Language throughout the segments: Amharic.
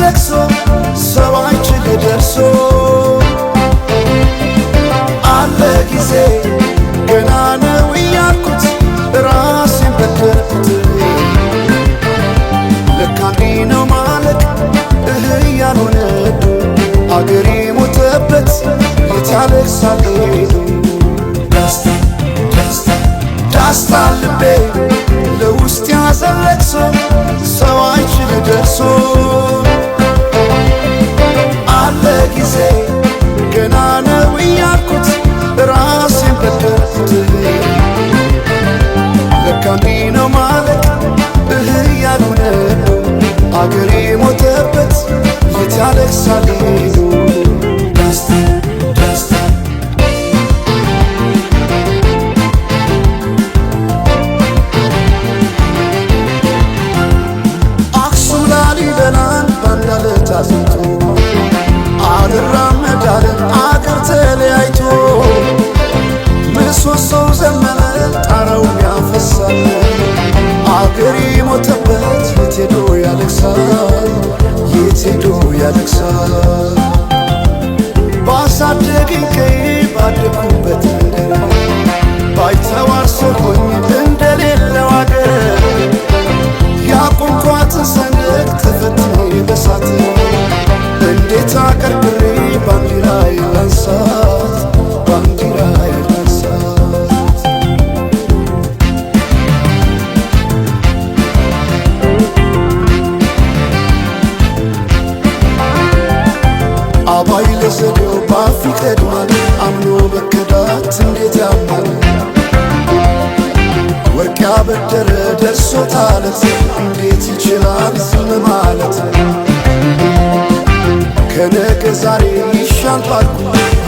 ለቅሶ ሰው አይችል ደርሶ አለ ጊዜ ገና ነው እያልኩት ራሴን በደልኩት። ለካ እንዲህ ነው ማለት ያልሆነ አገሬ ሞተበት የት ያለቅሳል ሄዱ። ዳስታ ልቤ ለውስጥ ያዘን ለቅሶ ሰው አይችል ደርሶ አለ ጊዜ ገና ነው እያልኩት ራሴን በደልኩት። ለካ እንዲህ ነው ማለት ያልሆነ አገሬ ሞተበት የት ያለቅሳል ሄዱ። አክሱም ላሊበላን ባንዳለት አዝንቶ አልራመዳለን አገር ተለያይቶ ምሰሶው ዘመነ ጣራው ያፈሳል አገሬ ሞተበት የት ሄዶ ያለቅሳል የት ሄዶ ያለቅሳል። ባሳደገኝ ቀዬ ባደግኩበት ባይተዋር ሰሆኝ እንደሌለው አገር ያቆምኳትን ሰንደቅ ተፈትኜ በሳት እንዴት አቀርቅሬ ባንዲራዬ ላንሳት ባንዲራዬ ላንሳት። አባይ ለዘዴው ባፍ ይቀድማል አምኖ መከዳት እንዴት ያማል። ወርቅ ያበደረ ደርሶታለት እንዴት ይችላል ዝም ማለት። ከነገ ዛሬ ይሻል ባልኩ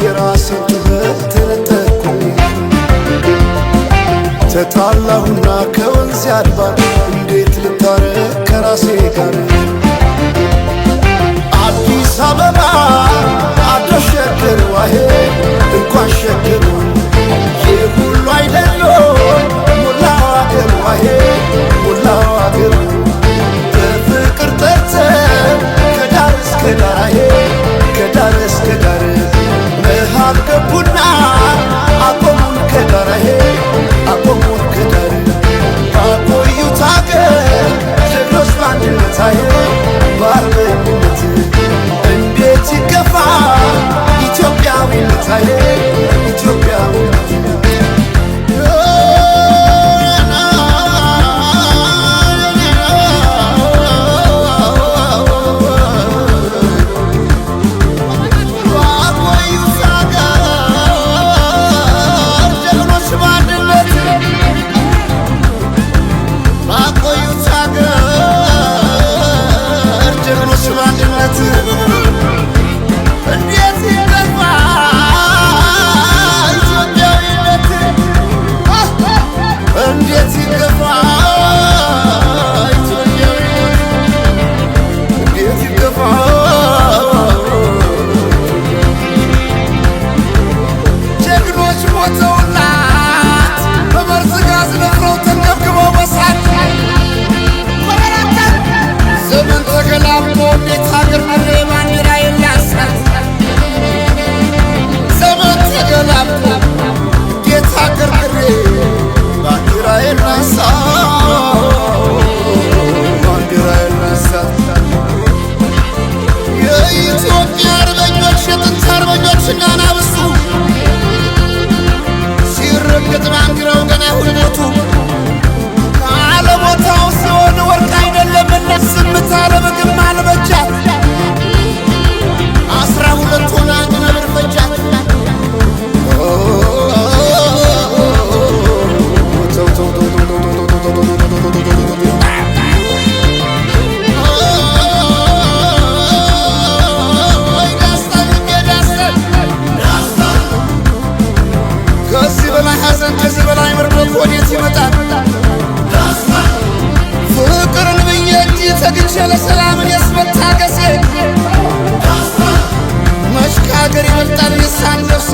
የራሴን ጩኸት ተነጠቅኩ። ተጣላሁና ከወንዝ አድባር እንዴት ልታረቅ ከራሴ ጋር። አዲስ አበባ አዲስ ሸገር ዋሄ እንኳን ሸገሩ ይህ ሁሉ አይደሎ ሙላው አገር ዋሄ ሙላው አገር በፍቅር ጠርተን ከዳር እስከ ዳር አሄ ከዳር እስከ ዳር መሃል ገቡና አቆሙን ከዳር አሄ አቆሙን ከዳር ባቆዩት አገር ጀግኖች በአንድነት አሄ በአርበኝነት እንዴት ይገፋ ኢትዮጵያዊነት አሄ ኢትዮጵያዊነት። የኢትዮጵያ አርበኞች የጥንት አርበኞች እናና ብሱ ሲረገጥ ባንዲራው ገና ሁነቱ ካለቦታው ሲሆን ወርቅ አይደለምና ዝምታ ለምግብ አልበጃት 12 ሆና ነብር ፈጃት። ከዚህ በላይ መርዶት ወዴት ይመጣል? ፍቅርን ብዬ እንጂ ተግቼ ለሰላምን የስመታገሴ መች ከሀገር ይበልጣል የሳን ነፍሴ